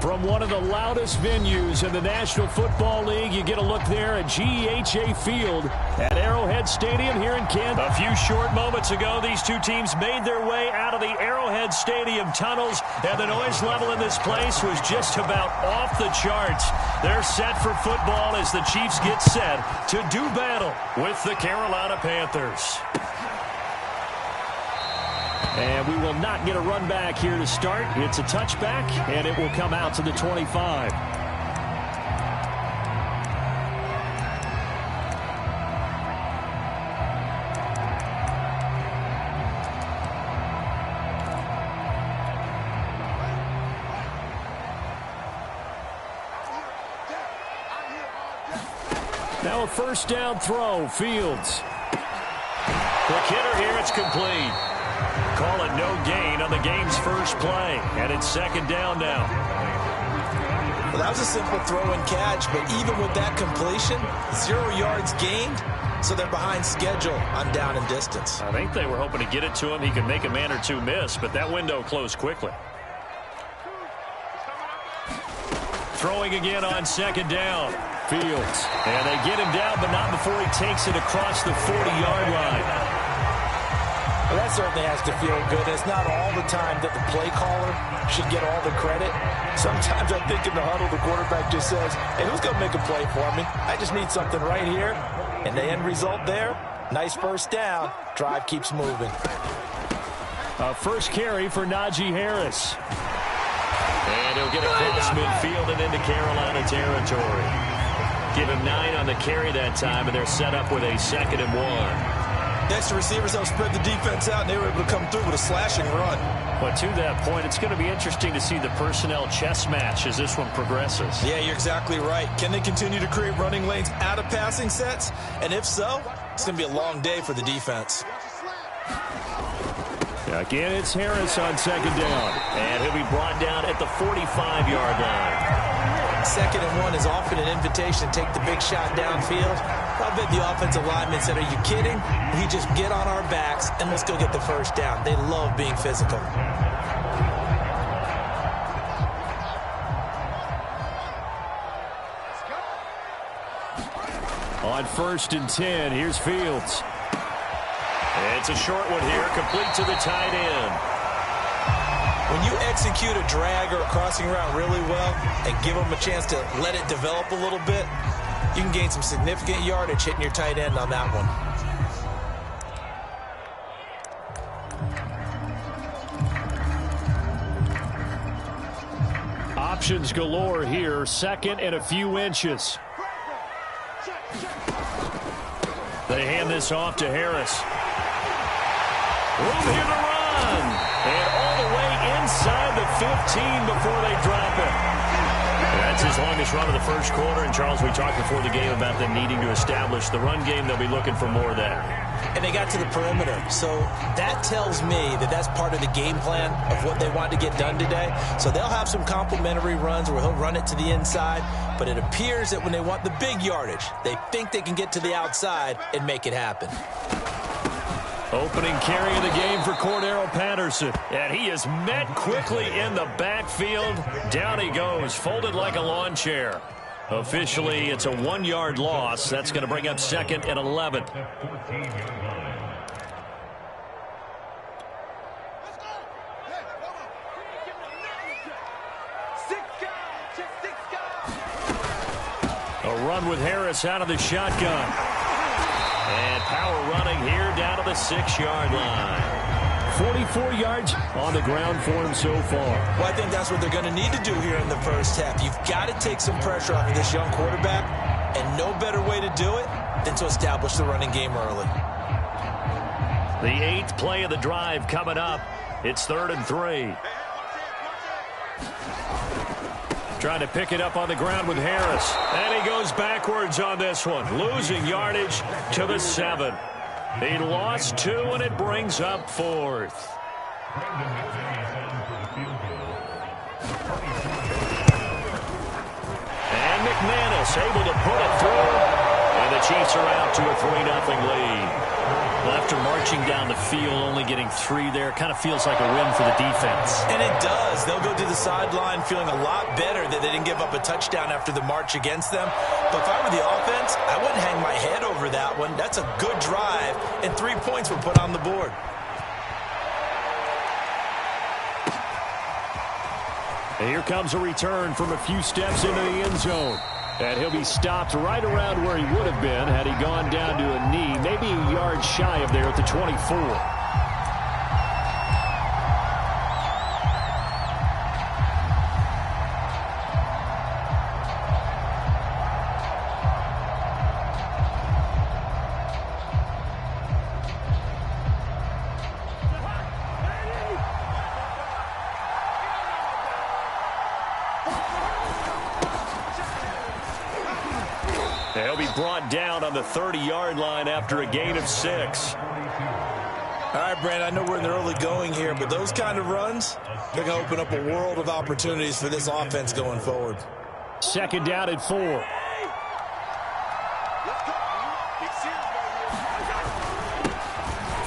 From one of the loudest venues in the National Football League, you get a look there at GEHA Field at Arrowhead Stadium here in Kansas. A few short moments ago, these two teams made their way out of the Arrowhead Stadium tunnels, and the noise level in this place was just about off the charts. They're set for football as the Chiefs get set to do battle with the Carolina Panthers. And we will not get a run back here to start. It's a touchback, and it will come out to the 25. Now a first down throw, Fields. Quick hitter here, it's complete. Call it no gain on the game's first play, and it's second down now. Well, that was a simple throw and catch, but even with that completion, 0 yards gained, so they're behind schedule on down and distance. I think they were hoping to get it to him. He could make a man or two miss, but that window closed quickly. Throwing again on second down. Fields. And they get him down, but not before he takes it across the 40-yard line. Well, that certainly has to feel good. It's not all the time that the play caller should get all the credit. Sometimes I think in the huddle, the quarterback just says, hey, who's going to make a play for me? I just need something right here. And the end result there, nice first down. Drive keeps moving. First carry for Najee Harris. And he'll get across midfield and into Carolina territory. Give him 9 on the carry that time, and they're set up with a 2nd and 1. Next, the receivers help spread the defense out, and they were able to come through with a slashing run. But to that point, it's going to be interesting to see the personnel chess match as this one progresses. Yeah, you're exactly right. Can they continue to create running lanes out of passing sets? And if so, it's going to be a long day for the defense. Again, it's Harris on second down. And he'll be brought down at the 45-yard line. 2nd and 1 is often an invitation to take the big shot downfield. I bet the offensive lineman said, are you kidding? We just get on our backs and let's go get the first down. They love being physical. On 1st and 10, here's Fields. It's a short one here, complete to the tight end. When you execute a drag or a crossing route really well and give them a chance to let it develop a little bit, you can gain some significant yardage hitting your tight end on that one. Options galore here, 2nd and a few inches. They hand this off to Harris. Room here to run. And all the way inside the 15 before they drop it. That's his longest run of the first quarter. And, Charles, we talked before the game about them needing to establish the run game. They'll be looking for more of that. And they got to the perimeter. So that tells me that that's part of the game plan of what they want to get done today. So they'll have some complementary runs where he'll run it to the inside. But it appears that when they want the big yardage, they think they can get to the outside and make it happen. Opening carry of the game for Cordero Patterson. And he is met quickly in the backfield. Down he goes, folded like a lawn chair. Officially, it's a 1-yard loss. That's going to bring up 2nd and 11. A run with Harris out of the shotgun. And power running here down to the 6-yard line. 44 yards on the ground for him so far. Well, I think that's what they're going to need to do here in the first half. You've got to take some pressure off of this young quarterback, and no better way to do it than to establish the running game early. The 8th play of the drive coming up. It's 3rd and 3. Trying to pick it up on the ground with Harris. And he goes backwards on this one, losing yardage to the 7. He lost 2, and it brings up 4th. And McManus able to put it through. And the Chiefs are out to a 3-0 lead. Well, after marching down the field, only getting 3 there, kind of feels like a win for the defense. And it does. They'll go to the sideline feeling a lot better that they didn't give up a touchdown after the march against them. But if I were the offense, I wouldn't hang my head over that one. That's a good drive, and 3 points were put on the board. And here comes a return from a few steps into the end zone. And he'll be stopped right around where he would have been had he gone down to a knee, maybe a yard shy of there at the 24. He'll be brought down on the 30-yard line after a gain of 6. All right, Brandon, I know we're in the early going here, but those kind of runs, they're going to open up a world of opportunities for this offense going forward. 2nd down and 4.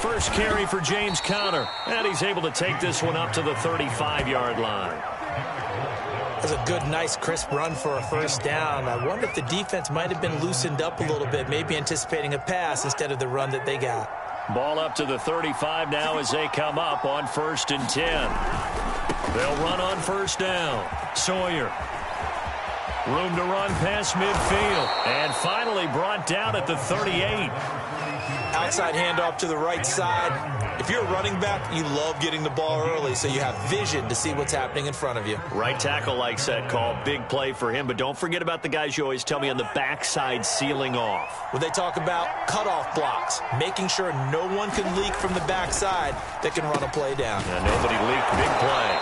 First carry for James Conner, and he's able to take this one up to the 35-yard line. That's a good, nice, crisp run for a first down. I wonder if the defense might have been loosened up a little bit, maybe anticipating a pass instead of the run that they got. Ball up to the 35 now as they come up on 1st and 10. They'll run on 1st down. Sawyer. Room to run past midfield. And finally brought down at the 38. Outside handoff to the right side. If you're a running back, you love getting the ball early so you have vision to see what's happening in front of you. Right tackle likes that call. Big play for him. But don't forget about the guys you always tell me on the backside sealing off. When they talk about cutoff blocks, making sure no one can leak from the backside that can run a play down. Yeah, nobody leaked. Big play.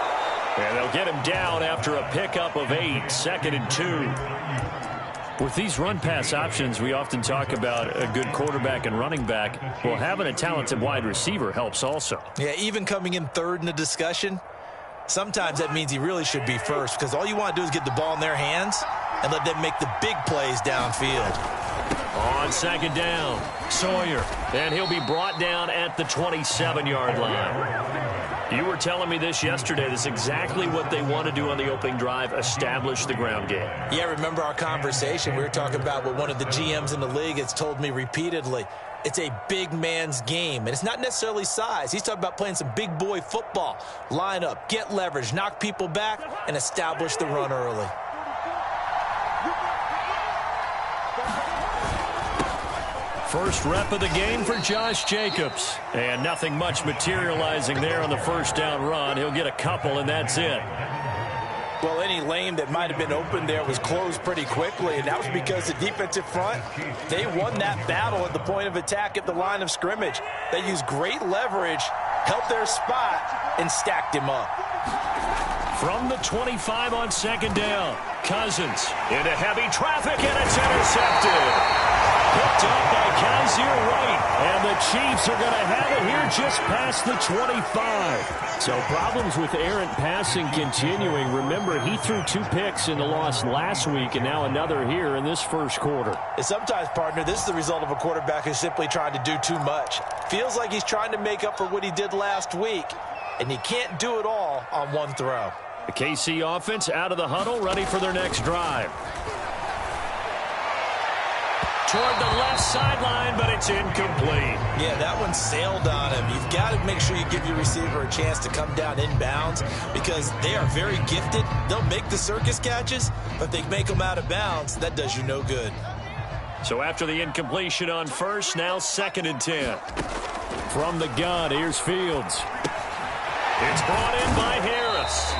And they'll get him down after a pickup of 8. 2nd and 2. With these run-pass options, we often talk about a good quarterback and running back. Well, having a talented wide receiver helps also. Yeah, even coming in 3rd in the discussion, sometimes that means he really should be first because all you want to do is get the ball in their hands and let them make the big plays downfield. On 2nd down, Sawyer. And he'll be brought down at the 27-yard line. You were telling me this yesterday. This is exactly what they want to do on the opening drive, establish the ground game. Yeah, remember our conversation. We were talking about what one of the GMs in the league has told me repeatedly. It's a big man's game, and it's not necessarily size. He's talking about playing some big boy football. Line up, get leverage, knock people back, and establish the run early. First rep of the game for Josh Jacobs. And nothing much materializing there on the 1st down run. He'll get a couple, and that's it. Well, any lane that might have been open there was closed pretty quickly, and that was because the defensive front, they won that battle at the point of attack at the line of scrimmage. They used great leverage, held their spot, and stacked him up. From the 25 on 2nd down, Cousins into heavy traffic, and it's intercepted. Picked up by Kaiser White, and the Chiefs are going to have it here just past the 25. So problems with errant passing continuing. Remember, he threw 2 picks in the loss last week, and now another here in this 1st quarter. And sometimes, partner, this is the result of a quarterback who's simply trying to do too much. Feels like he's trying to make up for what he did last week, and he can't do it all on one throw. The KC offense out of the huddle, ready for their next drive. Toward the left sideline, but it's incomplete. Yeah, that one sailed on him. You've got to make sure you give your receiver a chance to come down inbounds because they are very gifted. They'll make the circus catches, but if they make them out of bounds, that does you no good. So after the incompletion on 1st, now 2nd and 10. From the gun, here's Fields. It's brought in by Harris.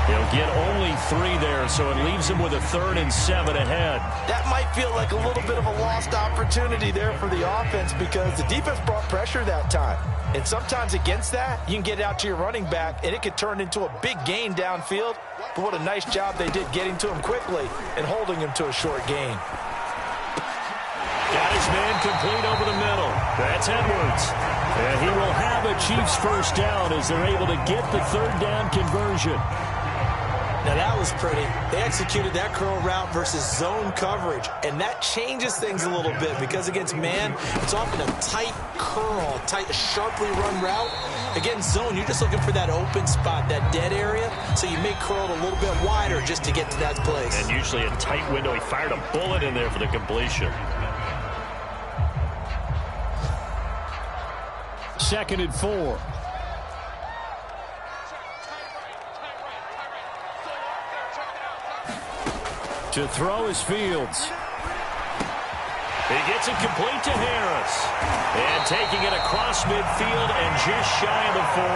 He'll get only 3 there, so it leaves him with a 3rd and 7 ahead. That might feel like a little bit of a lost opportunity there for the offense because the defense brought pressure that time. And sometimes against that, you can get out to your running back, and it could turn into a big gain downfield. But what a nice job they did getting to him quickly and holding him to a short gain. Got his man complete over the middle. That's Edwards. And he will have a Chiefs 1st down as they're able to get the 3rd down conversion. Now that was pretty. They executed that curl route versus zone coverage, and that changes things a little bit because against man, it's often a tight curl, sharply run route. Against zone, you're just looking for that open spot, that dead area, so you make curl a little bit wider just to get to that place. And usually a tight window. He fired a bullet in there for the completion. 2nd and 4. To throw is Fields. He gets it complete to Harris. And taking it across midfield and just shy of the 40.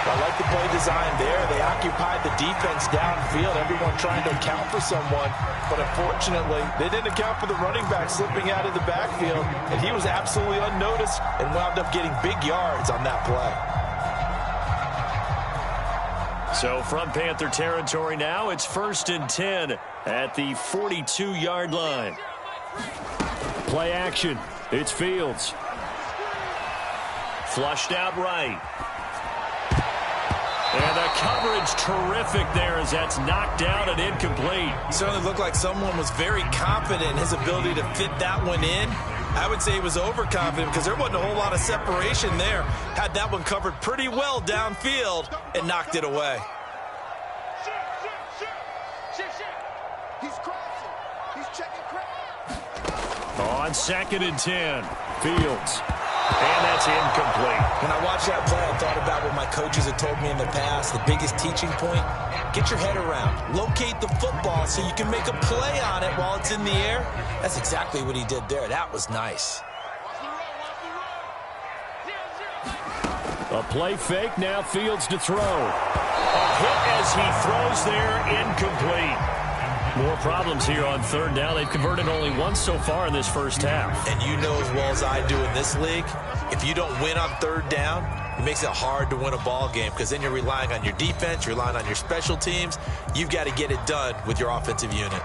I like the play design there. They occupied the defense downfield, everyone trying to account for someone. But unfortunately, they didn't account for the running back slipping out of the backfield. And he was absolutely unnoticed and wound up getting big yards on that play. So from Panther territory now, it's 1st and 10 at the 42-yard line. Play action. It's Fields. Flushed out right. And the coverage terrific there as that's knocked down and incomplete. Certainly looked like someone was very confident in his ability to fit that one in. I would say he was overconfident because there wasn't a whole lot of separation there. Had that one covered pretty well downfield and knocked it away. He's crossing. He's checking crack. On 2nd and 10, Fields. And that's incomplete. When I watched that play, I thought about what my coaches had told me in the past. The biggest teaching point, get your head around. Locate the football so you can make a play on it while it's in the air. That's exactly what he did there. That was nice. A play fake, now Fields to throw. A hit as he throws there, incomplete. More problems here on 3rd down. They've converted only once so far in this first half. And you know as well as I do in this league, if you don't win on 3rd down, it makes it hard to win a ball game because then you're relying on your defense, you're relying on your special teams. You've got to get it done with your offensive unit.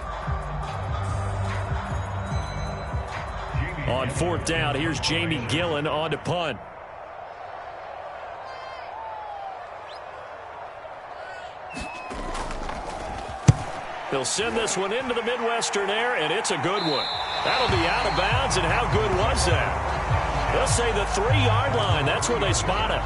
On 4th down, here's Jamie Gillen on to punt. They'll send this one into the Midwestern air, and it's a good one. That'll be out of bounds, and how good was that? They'll say the 3-yard line. That's where they spot it.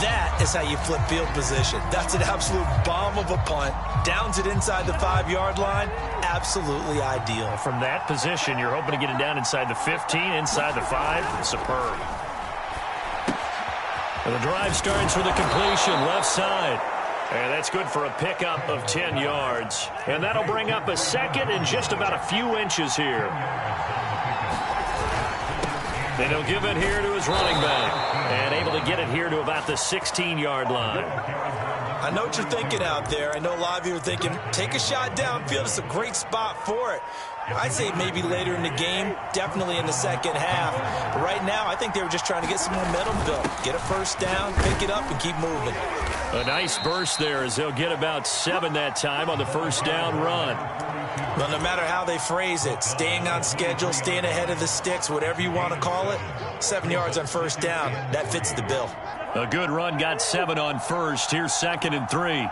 That is how you flip field position. That's an absolute bomb of a punt. Downs it inside the 5-yard line. Absolutely ideal. From that position, you're hoping to get it down inside the 15, inside the 5. Superb. And the drive starts with a completion left side. And that's good for a pickup of 10 yards. And that'll bring up a 2nd and just about a few inches here. And he'll give it here to his running back. And able to get it here to about the 16-yard line. I know what you're thinking out there. I know a lot of you are thinking, take a shot downfield. It's a great spot for it. I'd say maybe later in the game, definitely in the 2nd half. But right now, I think they were just trying to get some momentum built. Get a 1st down, pick it up, and keep moving. A nice burst there as they'll get about 7 that time on the 1st down run. Well, no matter how they phrase it, staying on schedule, staying ahead of the sticks, whatever you want to call it, 7 yards on 1st down, that fits the bill. A good run got 7 on 1st. Here's 2nd and 3.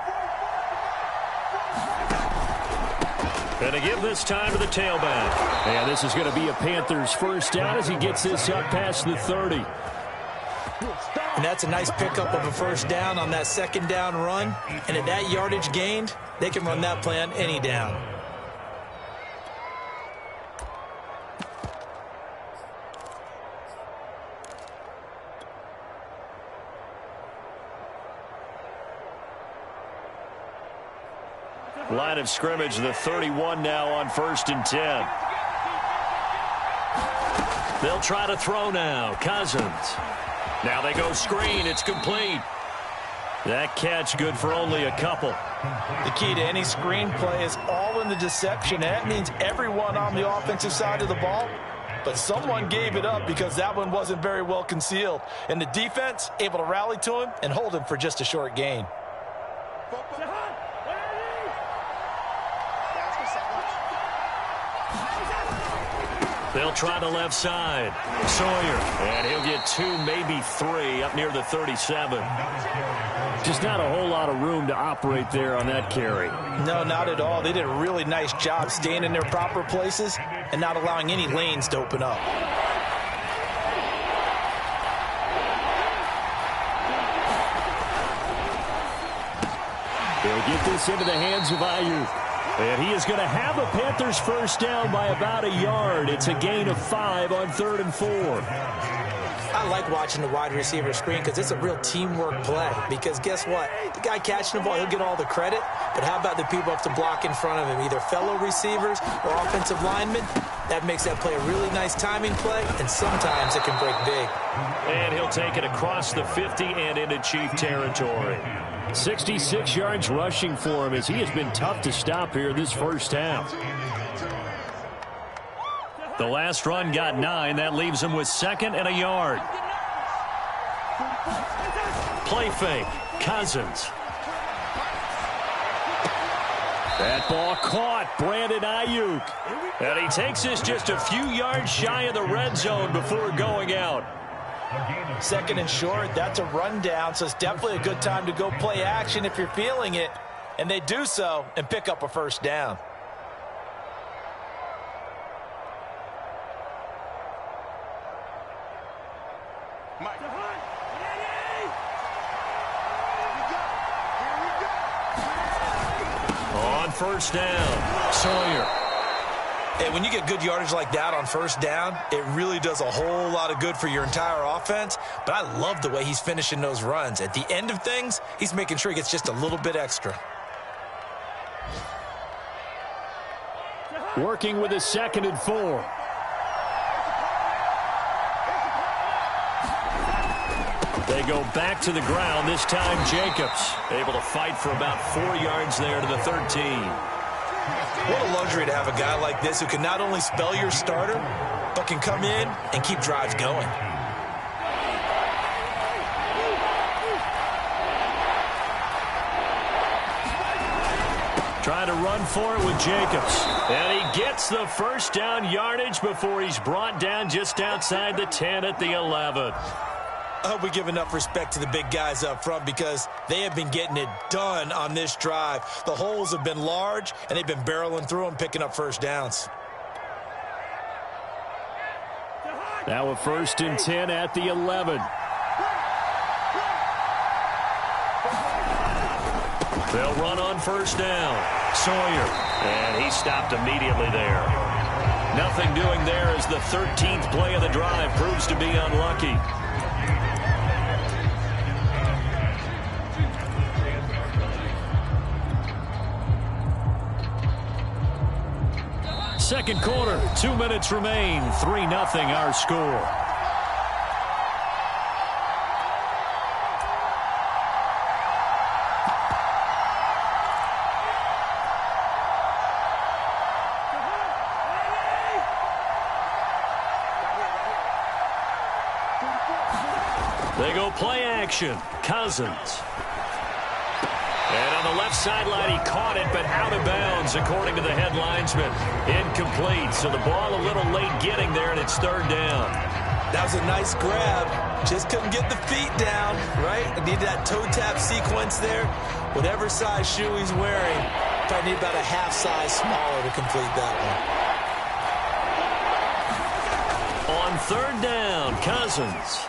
And to give this time to the tailback. And this is going to be a Panthers 1st down as he gets this up past the 30. And that's a nice pickup of a 1st down on that 2nd down run. And at that yardage gained, they can run that play on any down. Line of scrimmage, the 31 now on 1st and 10. They'll try to throw now. Cousins. Now they go screen. It's complete. That catch good for only a couple. The key to any screen play is all in the deception. That means everyone on the offensive side of the ball, but someone gave it up because that one wasn't very well concealed. And the defense able to rally to him and hold him for just a short gain. They'll try the left side. Sawyer. And he'll get 2, maybe 3 up near the 37. Just not a whole lot of room to operate there on that carry. No, not at all. They did a really nice job staying in their proper places and not allowing any lanes to open up. They'll get this into the hands of Ayuk. And he is going to have a Panthers first down by about a yard. It's a gain of 5 on 3rd and 4. I like watching the wide receiver screen because it's a real teamwork play. Because guess what? The guy catching the ball, he'll get all the credit. But how about the people up to block in front of him, either fellow receivers or offensive linemen? That makes that play a really nice timing play, and sometimes it can break big. And he'll take it across the 50 and into Chief territory. 66 yards rushing for him as he has been tough to stop here this first half. The last run got 9. That leaves him with 2nd and a yard. Play fake. Cousins. That ball caught. Brandon Ayuk. And he takes this just a few yards shy of the red zone before going out. 2nd and short, that's a rundown, so it's definitely a good time to go play action if you're feeling it. And they do so and pick up a first down. On first down, Sawyer. And when you get good yardage like that on first down, it really does a whole lot of good for your entire offense. But I love the way he's finishing those runs. At the end of things, he's making sure he gets just a little bit extra. Working with a 2nd and 4. They go back to the ground. This time Jacobs able to fight for about 4 yards there to the 13. What a luxury to have a guy like this who can not only spell your starter, but can come in and keep drives going. Trying to run for it with Jacobs. And he gets the first down yardage before he's brought down just outside the 10 at the 11. I hope we give enough respect to the big guys up front because they have been getting it done on this drive. The holes have been large, and they've been barreling through them, picking up first downs. Now a 1st and 10 at the 11. They'll run on first down. Sawyer. And he stopped immediately there. Nothing doing there as the 13th play of the drive proves to be unlucky. Second quarter, 2 minutes remain. 3-0 our score. They go play action. Cousins. And on the left sideline, he caught it, but out of bounds, according to the head linesman. Incomplete, so the ball a little late getting there, and it's 3rd down. That was a nice grab. Just couldn't get the feet down, right? Needed that toe tap sequence there. Whatever size shoe he's wearing, probably need about a half size smaller to complete that On one. 3rd down, Cousins.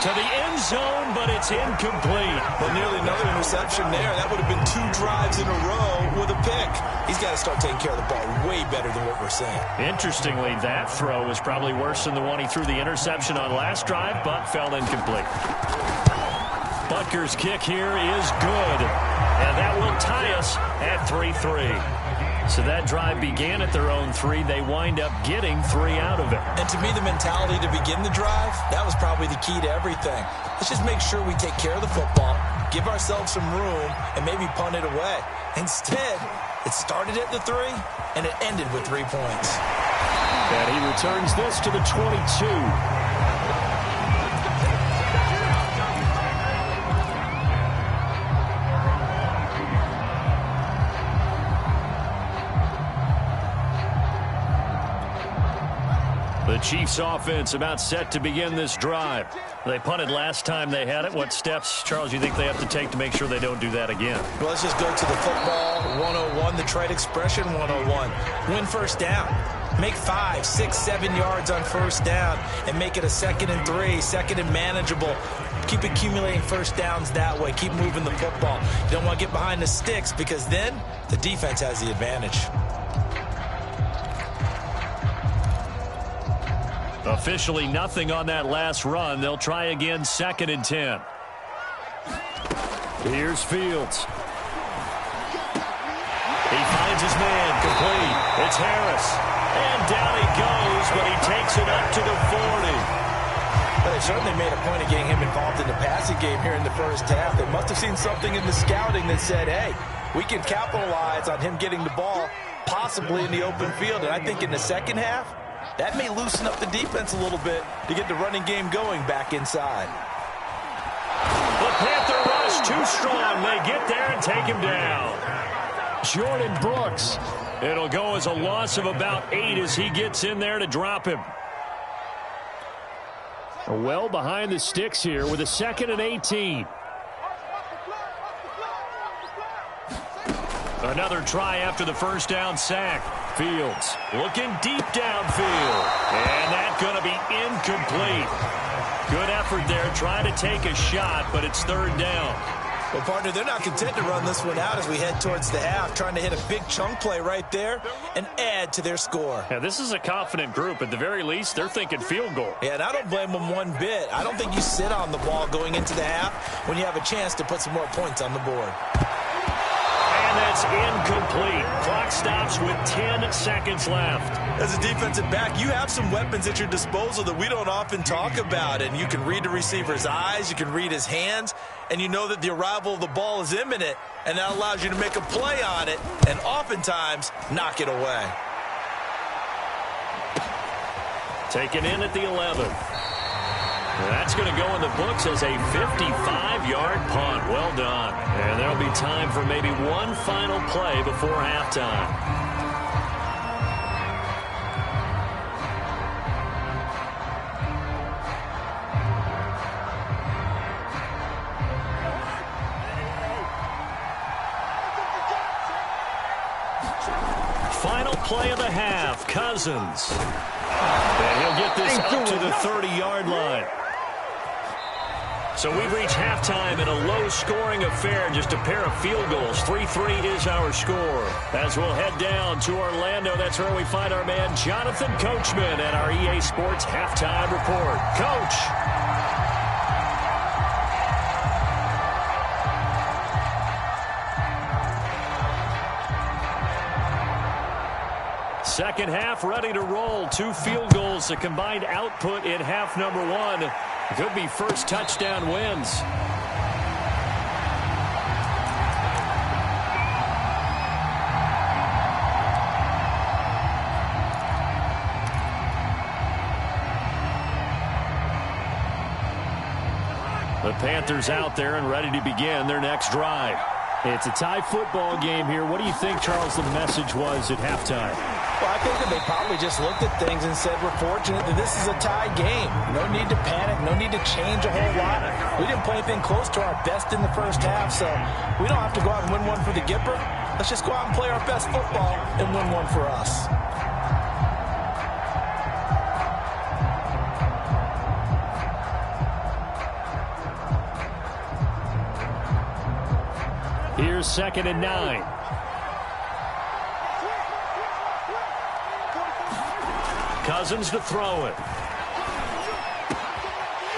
To the end zone, but it's incomplete. But nearly another interception there. That would have been 2 drives in a row with a pick. He's got to start taking care of the ball way better than what we're saying. Interestingly, that throw was probably worse than the one he threw the interception on last drive, but fell incomplete. Butker's kick here is good. And that will tie us at 3-3. So that drive began at their own 3. They wind up getting 3 out of it. And to me, the mentality to begin the drive, that was probably the key to everything. Let's just make sure we take care of the football, give ourselves some room, and maybe punt it away. Instead, it started at the 3, and it ended with 3 points. And he returns this to the 22. Chiefs offense about set to begin this drive. They punted last time they had it. What steps, Charles, you think they have to take to make sure they don't do that again? Well, let's just go to the football 101, the trade expression 101. Win first down. Make 5, 6, 7 yards on first down and make it a 2nd and 3, 2nd and manageable. Keep accumulating first downs that way. Keep moving the football. You don't want to get behind the sticks because then the defense has the advantage. Officially nothing on that last run. They'll try again, 2nd and 10. Here's Fields. He finds his man, complete. It's Harris. And down he goes, but he takes it up to the 40. But they certainly made a point of getting him involved in the passing game here in the first half. They must have seen something in the scouting that said, hey, we can capitalize on him getting the ball possibly in the open field. And I think in the second half, that may loosen up the defense a little bit to get the running game going back inside. The Panther rush too strong. They get there and take him down. Jordan Brooks. It'll go as a loss of about 8 as he gets in there to drop him. Well behind the sticks here with a 2nd and 18. Another try after the first down sack. Fields looking deep downfield. And that's going to be incomplete. Good effort there trying to take a shot, but it's 3rd down. Well, partner, they're not content to run this one out as we head towards the half, trying to hit a big chunk play right there and add to their score. Yeah, this is a confident group. At the very least, they're thinking field goal. Yeah, and I don't blame them one bit. I don't think you sit on the ball going into the half when you have a chance to put some more points on the board. And that's incomplete. Clock stops with 10 seconds left. As a defensive back, you have some weapons at your disposal that we don't often talk about. And you can read the receiver's eyes, you can read his hands, and you know that the arrival of the ball is imminent. And that allows you to make a play on it and oftentimes knock it away. Taken in at the 11. That's going to go in the books as a 55-yard punt. Well done. And there'll be time for maybe one final play before halftime. Final play of the half, Cousins. And he'll get this up to the 30-yard line. So we've reached halftime in a low-scoring affair, just a pair of field goals. 3-3 is our score. As we'll head down to Orlando, that's where we find our man Jonathan Coachman at our EA Sports Halftime Report. Coach. Second half ready to roll. 2 field goals, the combined output in half number 1. Could be first touchdown wins. The Panthers out there and ready to begin their next drive. It's a tie football game here. What do you think, Charles, the message was at halftime? Well, I think that they probably just looked at things and said, we're fortunate that this is a tie game. No need to panic. No need to change a whole lot. We didn't play anything close to our best in the first half, so we don't have to go out and win one for the Gipper. Let's just go out and play our best football and win one for us. Here's 2nd and 9. Cousins to throw it.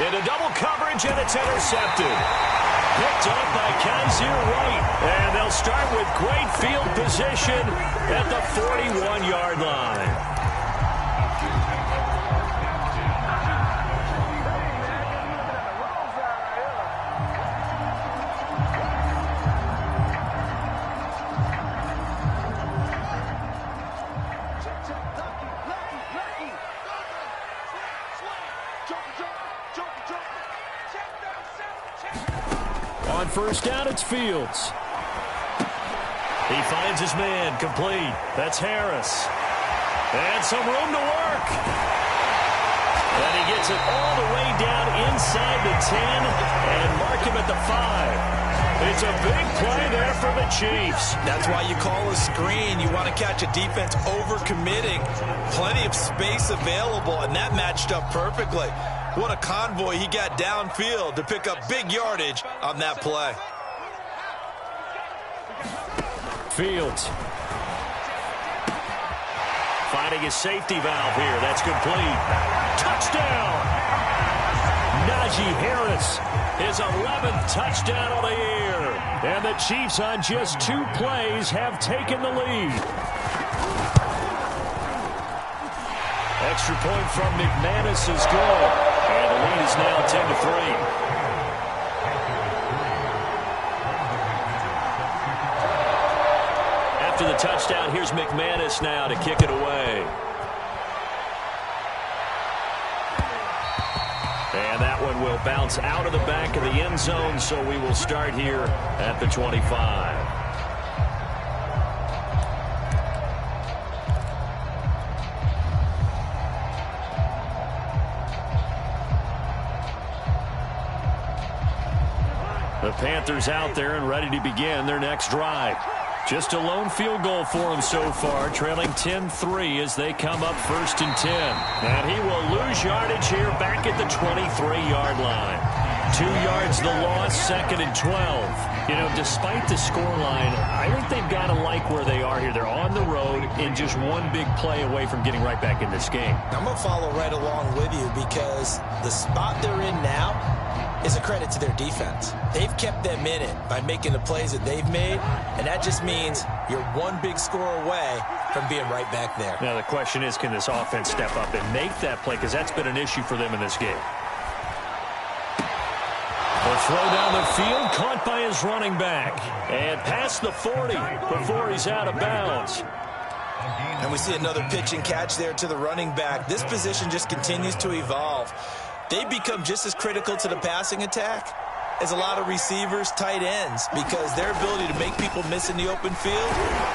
Into double coverage, and it's intercepted. Picked up by Kaiser White. And they'll start with great field position at the 41-yard line. On first down, it's Fields. He finds his man, complete. That's Harris. And some room to work. And he gets it all the way down inside the 10 and mark him at the 5. It's a big play there for the Chiefs. That's why you call a screen. You want to catch a defense over-committing. Plenty of space available, and that matched up perfectly. What a convoy he got downfield to pick up big yardage on that play. Fields. Finding his safety valve here. That's complete. Touchdown! Najee Harris, his 11th touchdown of the year. And the Chiefs on just 2 plays have taken the lead. Extra point from McManus is good. And the lead is now 10-3. After the touchdown, here's McManus now to kick it away. And that one will bounce out of the back of the end zone, so we will start here at the 25. The Panthers out there and ready to begin their next drive. Just a lone field goal for them so far, trailing 10-3 as they come up 1st and 10. And he will lose yardage here back at the 23-yard line. 2 yards the loss, 2nd and 12. You know, despite the scoreline, I think they've got to like where they are here. They're on the road and just one big play away from getting right back in this game. I'm going to follow right along with you because the spot they're in now is a credit to their defense. They've kept them in it by making the plays that they've made, and that just means you're one big score away from being right back there. Now the question is, can this offense step up and make that play, because that's been an issue for them in this game. A throw down the field, caught by his running back, and past the 40 before he's out of bounds. And we see another pitch and catch there to the running back. This position just continues to evolve. They become just as critical to the passing attack as a lot of receivers, tight ends, because their ability to make people miss in the open field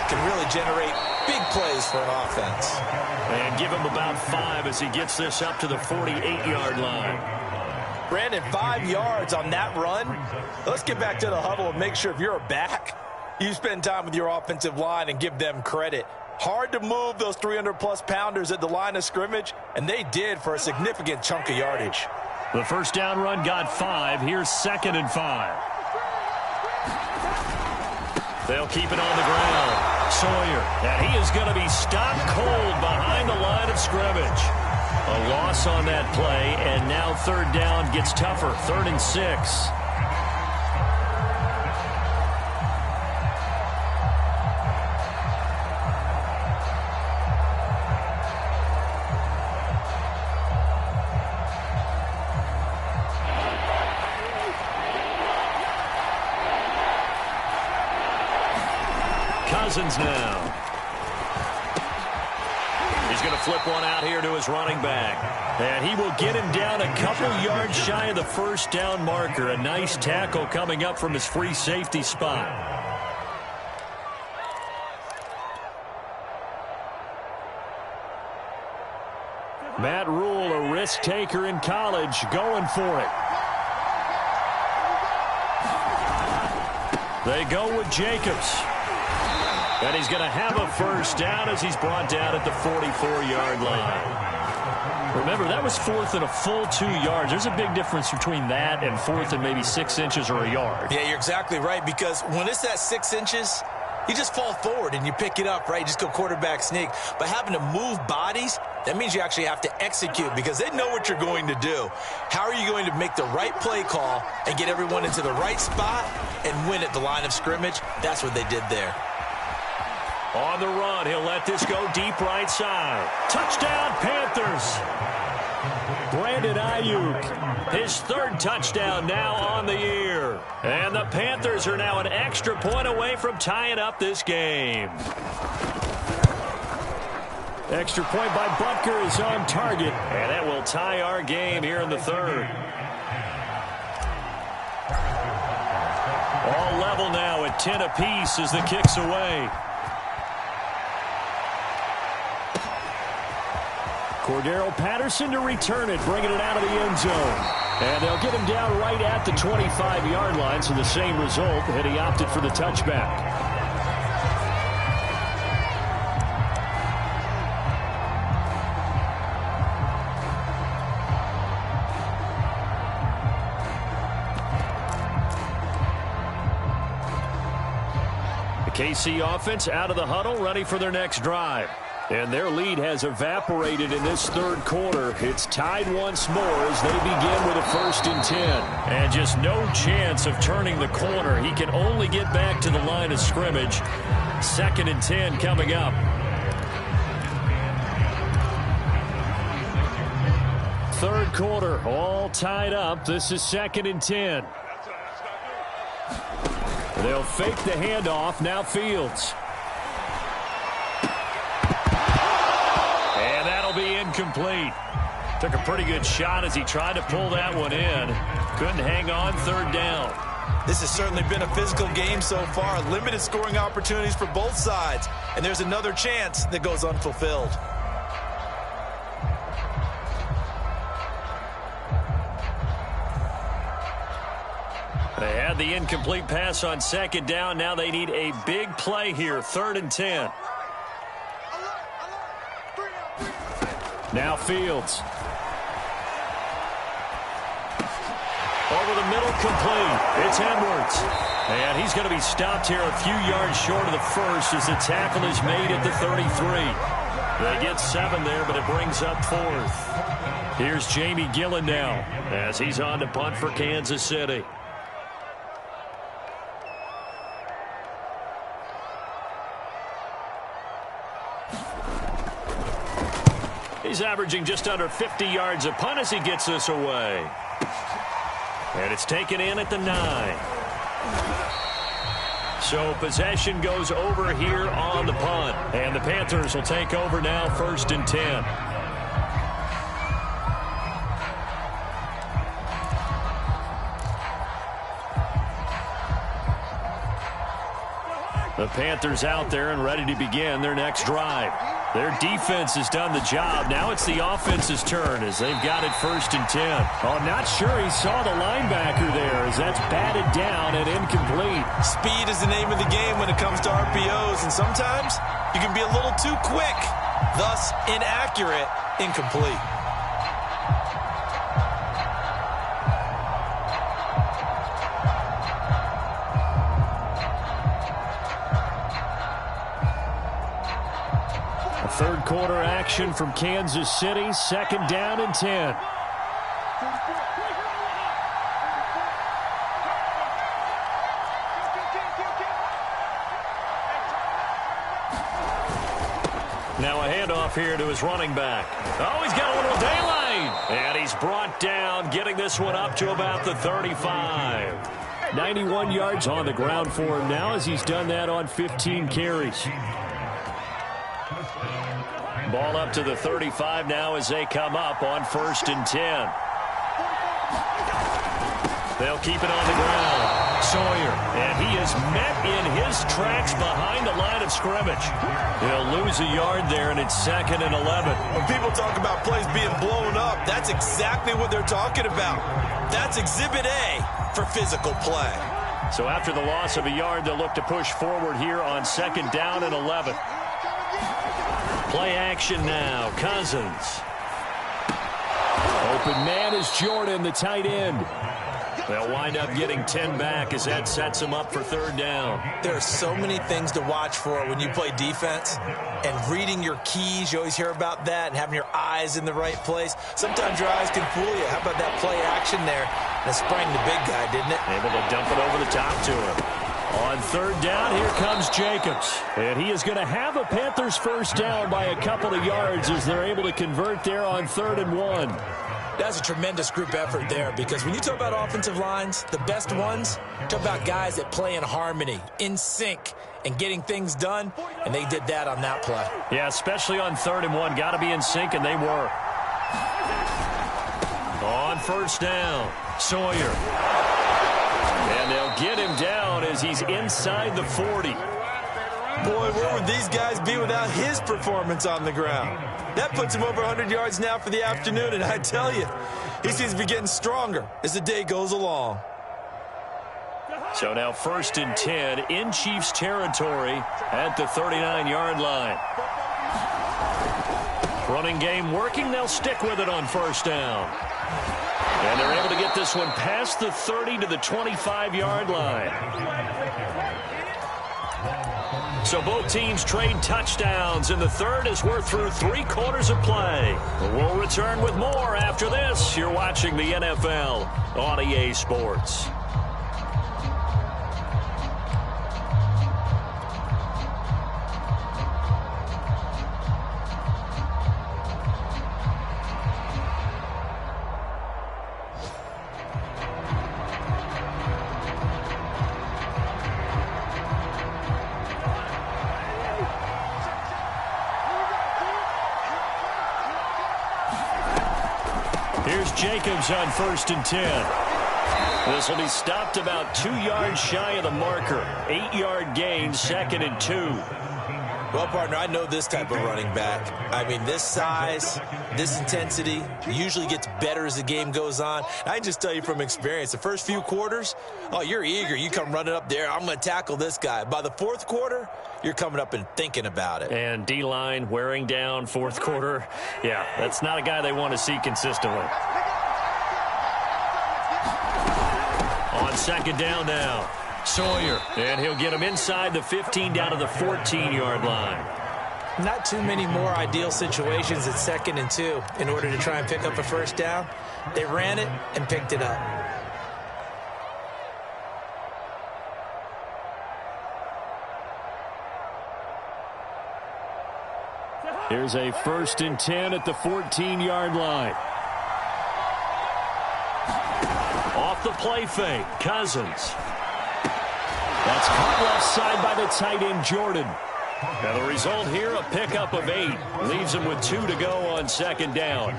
can really generate big plays for an offense. And give him about 5 as he gets this up to the 48-yard line. Brandon, 5 yards on that run. Let's get back to the huddle and make sure if you're a back, you spend time with your offensive line and give them credit. Hard to move those 300-plus pounders at the line of scrimmage, and they did for a significant chunk of yardage. The first down run got 5. Here's 2nd and 5. They'll keep it on the ground. Sawyer, and he is going to be stopped cold behind the line of scrimmage. A loss on that play, and now 3rd down gets tougher. 3rd and 6. Cousins now. He's going to flip one out here to his running back. And he will get him down a couple yards shy of the first down marker. A nice tackle coming up from his free safety spot. Matt Rule, a risk taker in college, going for it. They go with Jacobs. And he's going to have a first down as he's brought down at the 44-yard line. Remember, that was 4th and a full 2 yards. There's a big difference between that and 4th and maybe 6 inches or a yard. Yeah, you're exactly right, because when it's that 6 inches, you just fall forward and you pick it up, right? You just go quarterback sneak. But having to move bodies, that means you actually have to execute because they know what you're going to do. How are you going to make the right play call and get everyone into the right spot and win at the line of scrimmage? That's what they did there. On the run, he'll let this go deep right side. Touchdown, Panthers. Brandon Ayuk, his 3rd touchdown now on the year. And the Panthers are now an extra point away from tying up this game. Extra point by Butker is on target, and that will tie our game here in the 3rd. All level now at 10 apiece as the kick's away. Cordero Patterson to return it, bringing it out of the end zone. And they'll get him down right at the 25-yard line, so the same result, and he opted for the touchback. KC offense out of the huddle, ready for their next drive. And their lead has evaporated in this third quarter. It's tied once more as they begin with a 1st and 10. And just no chance of turning the corner. He can only get back to the line of scrimmage. 2nd and 10 coming up. Third quarter, all tied up. This is 2nd and 10. They'll fake the handoff. Now Fields. And that'll be incomplete. Took a pretty good shot as he tried to pull that one in. Couldn't hang on. 3rd down. This has certainly been a physical game so far. Limited scoring opportunities for both sides. And there's another chance that goes unfulfilled. They had the incomplete pass on 2nd down. Now they need a big play here. 3rd and 10. Now Fields. Over the middle, complete. It's Edwards. And he's going to be stopped here a few yards short of the first as the tackle is made at the 33. They get 7 there, but it brings up 4th. Here's Jamie Gillen now as he's on to punt for Kansas City. He's averaging just under 50 yards a punt as he gets this away. And it's taken in at the 9. So possession goes over here on the punt. And the Panthers will take over now, 1st and 10. The Panthers out there and ready to begin their next drive. Their defense has done the job. Now it's the offense's turn as they've got it 1st and 10. Oh, I'm not sure he saw the linebacker there as that's batted down and incomplete. Speed is the name of the game when it comes to RPOs, and sometimes you can be a little too quick, thus inaccurate, incomplete. Third quarter action from Kansas City. 2nd down and 10. Now a handoff here to his running back. Oh, he's got a little daylight. And he's brought down, getting this one up to about the 35. 91 yards on the ground for him now as he's done that on 15 carries. Ball up to the 35 now as they come up on 1st and 10. They'll keep it on the ground. Sawyer, and he is met in his tracks behind the line of scrimmage. He'll lose a yard there, and it's 2nd and 11. When people talk about plays being blown up, that's exactly what they're talking about. That's Exhibit A for physical play. So after the loss of a yard, they'll look to push forward here on 2nd down and 11. Play action now. Cousins. Open man is Jordan, the tight end. They'll wind up getting 10 back as that sets them up for 3rd down. There are so many things to watch for when you play defense. And reading your keys, you always hear about that, and having your eyes in the right place. Sometimes your eyes can fool you. How about that play action there? That sprang the big guy, didn't it? Able to dump it over the top to him. On 3rd down, here comes Jacobs. And he is going to have a Panthers 1st down by a couple of yards as they're able to convert there on 3rd and 1. That's a tremendous group effort there, because when you talk about offensive lines, the best ones, talk about guys that play in harmony, in sync, and getting things done, and they did that on that play. Yeah, especially on 3rd and 1. Got to be in sync, and they were. On 1st down, Sawyer. And they'll get him down as he's inside the 40. Boy, where would these guys be without his performance on the ground? That puts him over 100 yards now for the afternoon, and I tell you, he seems to be getting stronger as the day goes along. So now 1st and 10 in Chiefs territory at the 39-yard line. Running game working. They'll stick with it on 1st down. And they're able to get this one past the 30 to the 25-yard line. So both teams trade touchdowns in the third as we're through 3 quarters of play. We'll return with more after this. You're watching the NFL on EA Sports. Here's Jacobs on 1st and 10. This will be stopped about 2 yards shy of the marker. 8-yard gain, 2nd and 2. Well, partner, I know this type of running back. I mean, this size, this intensity usually gets better as the game goes on. I can just tell you from experience, the first few quarters, oh, you're eager. You come running up there, I'm going to tackle this guy. By the 4th quarter, you're coming up and thinking about it. And D-line wearing down 4th quarter. Yeah, that's not a guy they want to see consistently. On 2nd down now, Sawyer. And he'll get him inside the 15 down to the 14-yard line. Not too many more ideal situations at 2nd and 2 in order to try and pick up a 1st down. They ran it and picked it up. Here's a 1st and 10 at the 14-yard line. Off the play fake, Cousins. That's caught left side by the tight end, Jordan. Now the result here, a pickup of 8. Leaves him with 2 to go on 2nd down.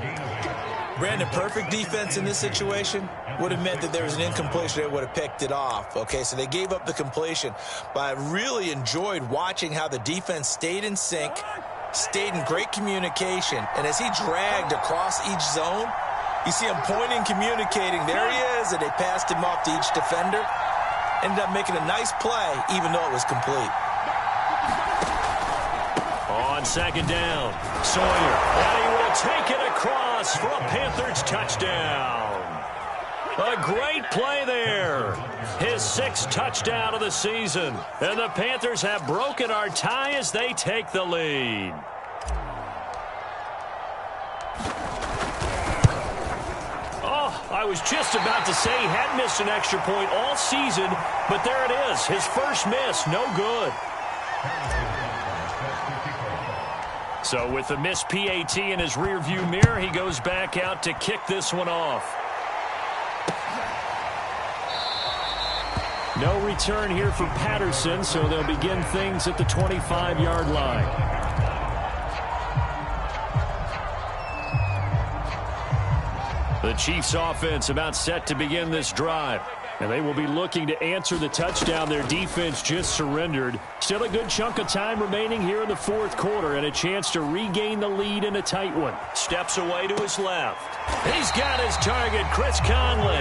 Brandon, perfect defense in this situation would have meant that there was an incompletion that would have picked it off. Okay, so they gave up the completion. But I really enjoyed watching how the defense stayed in sync, stayed in great communication, and as he dragged across each zone, you see him pointing, communicating. There he is, and they passed him off to each defender. Ended up making a nice play, even though it was complete. On 2nd down, Sawyer, and he will take it across for a Panthers touchdown. A great play there. His 6th touchdown of the season. And the Panthers have broken our tie as they take the lead. Oh, I was just about to say he hadn't missed an extra point all season, but there it is. His first miss, no good. So with the missed PAT in his rearview mirror, he goes back out to kick this one off. No return here for Patterson, so they'll begin things at the 25-yard line. The Chiefs offense about set to begin this drive. And they will be looking to answer the touchdown their defense just surrendered. Still a good chunk of time remaining here in the 4th quarter and a chance to regain the lead in a tight one. Steps away to his left. He's got his target, Chris Conley.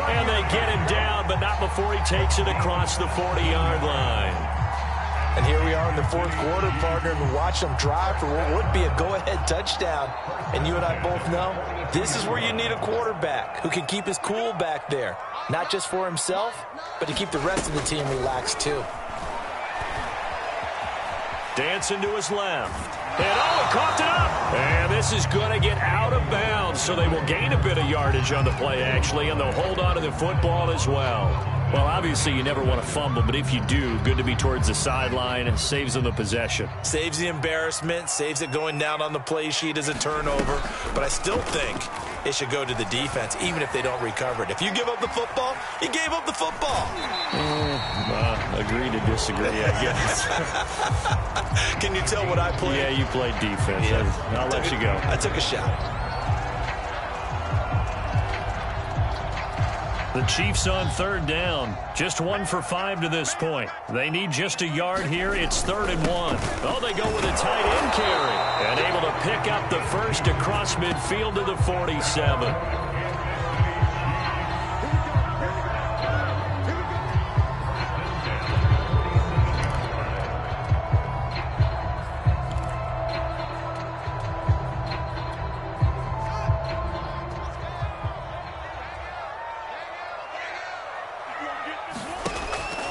And they get him down, but not before he takes it across the 40-yard line. And here we are in the 4th quarter, partner, and watch them drive for what would be a go-ahead touchdown. And you and I both know this is where you need a quarterback who can keep his cool back there. Not just for himself, but to keep the rest of the team relaxed, too. Dancing to his left. And oh, it coughed it up. And this is going to get out of bounds, so they will gain a bit of yardage on the play, actually, and they'll hold on to the football as well. Well, obviously, you never want to fumble, but if you do, good to be towards the sideline. It saves them the possession. Saves the embarrassment, saves it going down on the play sheet as a turnover. But I still think it should go to the defense, even if they don't recover it. If you give up the football, you gave up the football. Agree to disagree, I guess. Can you tell what I played? Yeah, you played defense. Yeah. I'll let you go. I took a shot. The Chiefs on third down. Just 1 for 5 to this point. They need just a yard here. It's 3rd and 1. Oh, they go with a tight end carry. And able to pick up the first across midfield to the 47.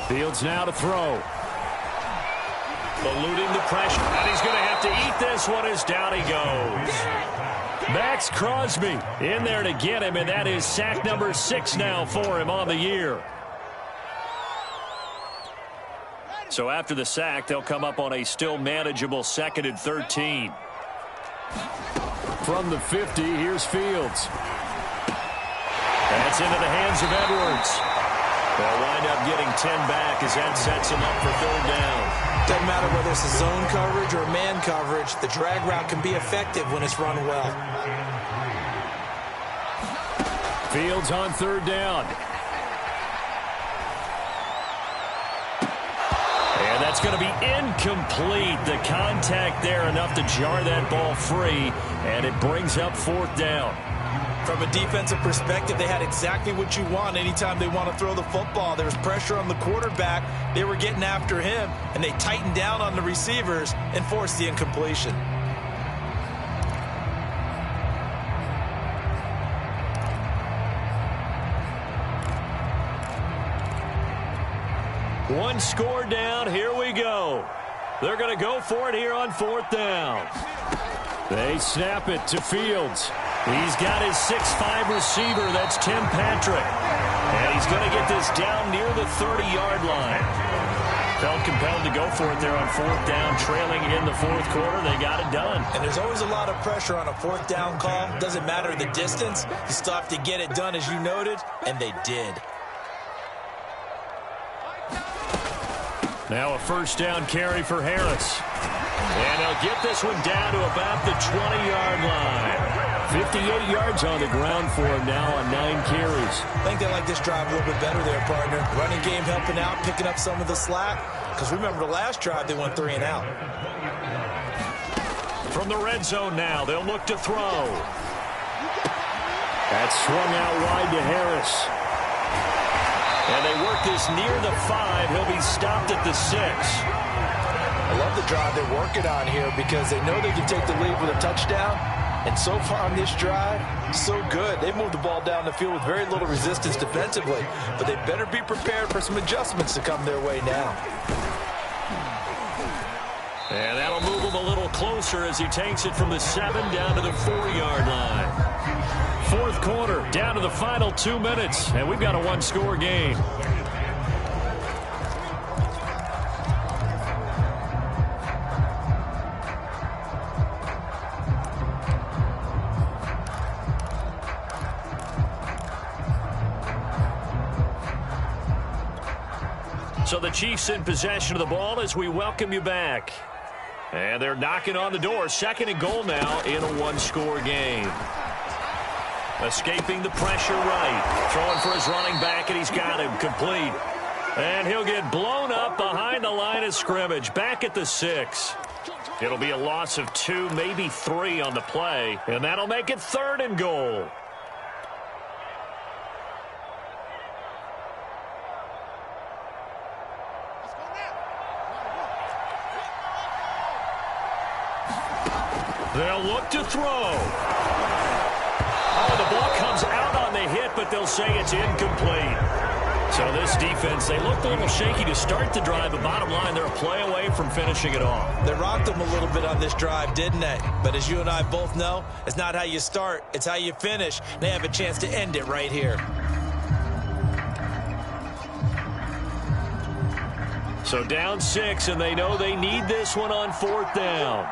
Fields now to throw. Eluding the pressure. And he's going to have to eat this one as down he goes. Max Crosby in there to get him, and that is sack number 6 now for him on the year. So after the sack, they'll come up on a still manageable 2nd and 13. From the 50, here's Fields. That's into the hands of Edwards. They'll wind up getting 10 back as that sets them up for 3rd down. Doesn't matter whether it's a zone coverage or man coverage, the drag route can be effective when it's run well. Fields on 3rd down. And that's going to be incomplete. The contact there enough to jar that ball free, and it brings up 4th down. From a defensive perspective, they had exactly what you want anytime they want to throw the football. There was pressure on the quarterback. They were getting after him, and they tightened down on the receivers and forced the incompletion. One score down. Here we go. They're going to go for it here on 4th down. They snap it to Fields. He's got his 6'5" receiver. That's Tim Patrick. And he's going to get this down near the 30-yard line. Felt compelled to go for it there on 4th down, trailing in the 4th quarter. They got it done. And there's always a lot of pressure on a 4th down call. Doesn't matter the distance. You still have to get it done, as you noted, and they did. Now a 1st down carry for Harris. And they'll get this one down to about the 20-yard line. 58 yards on the ground for him now on 9 carries. I think they like this drive a little bit better there, partner. Running game helping out, picking up some of the slack. Because remember the last drive, they went 3 and out. From the red zone now, they'll look to throw. That's swung out wide to Harris. And they work this near the 5. He'll be stopped at the 6. I love the drive they're working on here because they know they can take the lead with a touchdown. And so far on this drive, so good. They moved the ball down the field with very little resistance defensively. But they better be prepared for some adjustments to come their way now. And that'll move him a little closer as he takes it from the 7 down to the 4-yard line. 4th quarter, down to the final 2 minutes. And we've got a 1-score game. So the Chiefs in possession of the ball as we welcome you back. And they're knocking on the door. 2nd and goal now in a 1-score game. Escaping the pressure right. Throwing for his running back, and he's got him complete. And he'll get blown up behind the line of scrimmage. Back at the 6. It'll be a loss of 2, maybe 3 on the play. And that'll make it 3rd and goal. They'll look to throw. Oh, the ball comes out on the hit, but they'll say it's incomplete. So this defense, they looked a little shaky to start the drive, but bottom line, they're a play away from finishing it off. They rocked them a little bit on this drive, didn't they? But as you and I both know, it's not how you start, it's how you finish. They have a chance to end it right here. So down 6, and they know they need this one on 4th down.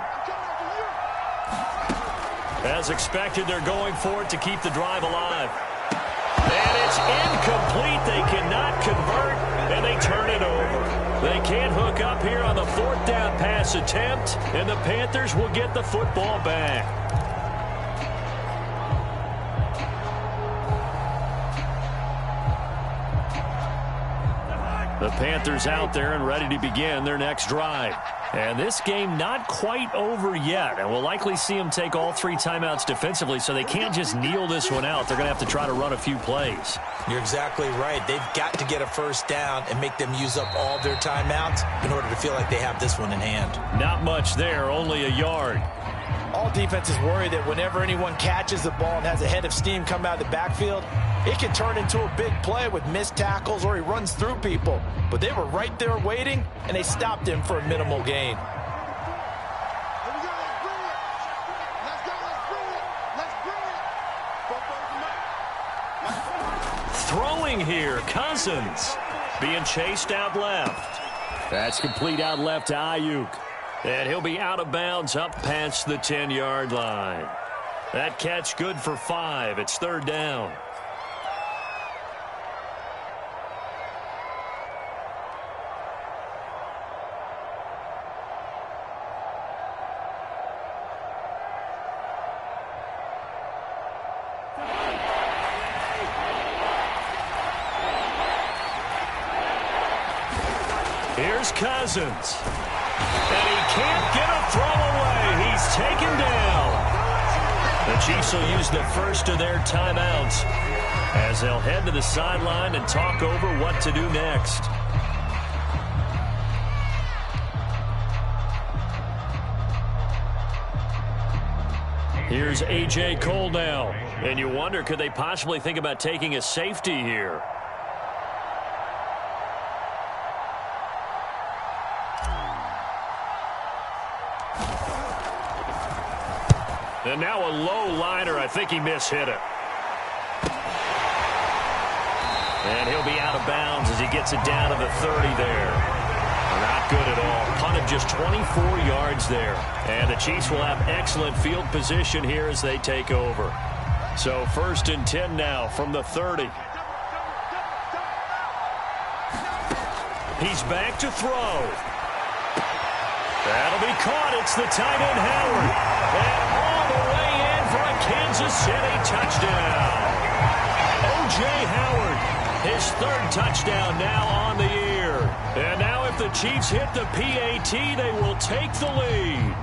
As expected, they're going for it to keep the drive alive. And it's incomplete. They cannot convert, and they turn it over. They can't hook up here on the 4th down pass attempt, and the Panthers will get the football back. The Panthers out there and ready to begin their next drive. And this game not quite over yet. And we'll likely see them take all 3 timeouts defensively, so they can't just kneel this one out. They're going to have to try to run a few plays. You're exactly right. They've got to get a first down and make them use up all their timeouts in order to feel like they have this one in hand. Not much there, only a yard. All defenses worry that whenever anyone catches the ball and has a head of steam come out of the backfield, it can turn into a big play with missed tackles or he runs through people. But they were right there waiting, and they stopped him for a minimal gain. Throwing here, Cousins being chased out left. That's complete out left to Ayuk. And he'll be out of bounds up past the 10-yard line. That catch good for 5. It's 3rd down. Here's Cousins. And he can't get a throw away. He's taken down. The Chiefs will use the first of their timeouts as they'll head to the sideline and talk over what to do next. Here's A.J. Cole now. And you wonder, could they possibly think about taking a safety here? And now a low liner. I think he mishit it. And he'll be out of bounds as he gets it down to the 30 there. Not good at all. Punt of just 24 yards there. And the Chiefs will have excellent field position here as they take over. So 1st and 10 now from the 30. He's back to throw. That'll be caught. It's the tight end Howard. And all the way in for a Kansas City touchdown. O.J. Howard, his 3rd touchdown now on the year. And now if the Chiefs hit the PAT, they will take the lead.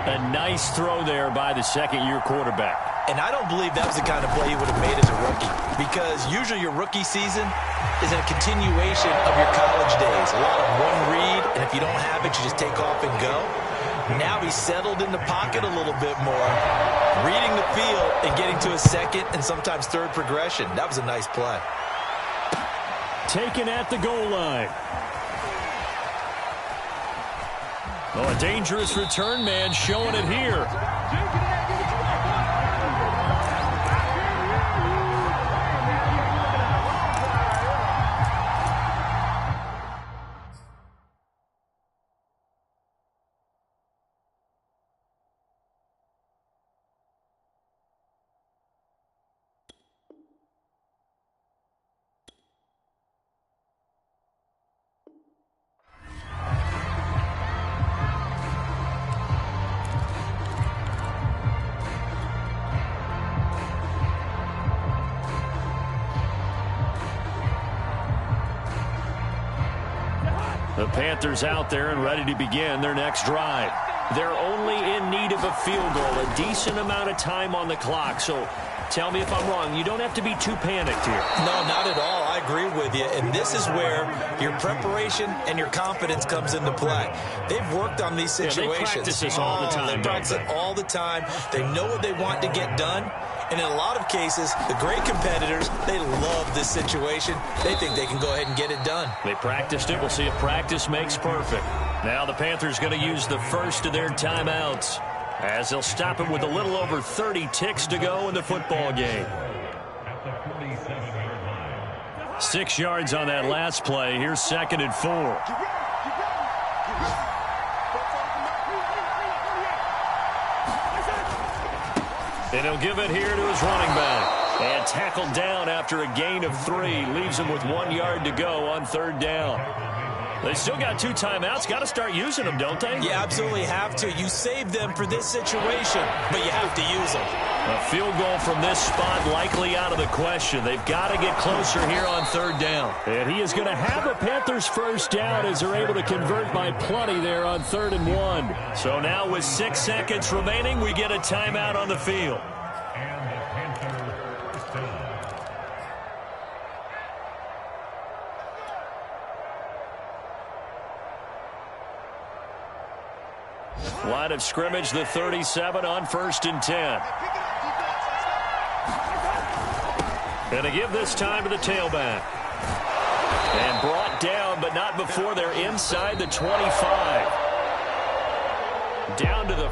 A nice throw there by the 2nd-year quarterback. And I don't believe that was the kind of play he would have made as a rookie, because usually your rookie season is a continuation of your college days. A lot of one read, and if you don't have it, you just take off and go. Now he's settled in the pocket a little bit more, reading the field and getting to a 2nd and sometimes 3rd progression. That was a nice play. Taken at the goal line. Oh, a dangerous return man showing it here. The Panthers out there and ready to begin their next drive. They're only in need of a field goal, a decent amount of time on the clock. So tell me if I'm wrong. You don't have to be too panicked here. No, not at all. I agree with you. And this is where your preparation and your confidence comes into play. They've worked on these situations. Yeah, they practice this all the time. They practice it all the time. They know what they want to get done. And in a lot of cases, the great competitors, they love this situation. They think they can go ahead and get it done. They practiced it. We'll see if practice makes perfect. Now the Panthers going to use the first of their timeouts as they'll stop it with a little over 30 ticks to go in the football game. 6 yards on that last play. Here's 2nd and 4. And he'll give it here to his running back. And tackled down after a gain of 3. Leaves him with 1 yard to go on 3rd down. They still got 2 timeouts. Got to start using them, don't they? You absolutely have to. You save them for this situation, but you have to use them. A field goal from this spot likely out of the question. They've got to get closer here on third down. And he is going to have a Panthers first down as they're able to convert by plenty there on 3rd and 1. So now with 6 seconds remaining, we get a timeout on the field. Line of scrimmage, the 37 on 1st and 10. And to give this time to the tailback. And brought down, but not before they're inside the 25. Down to the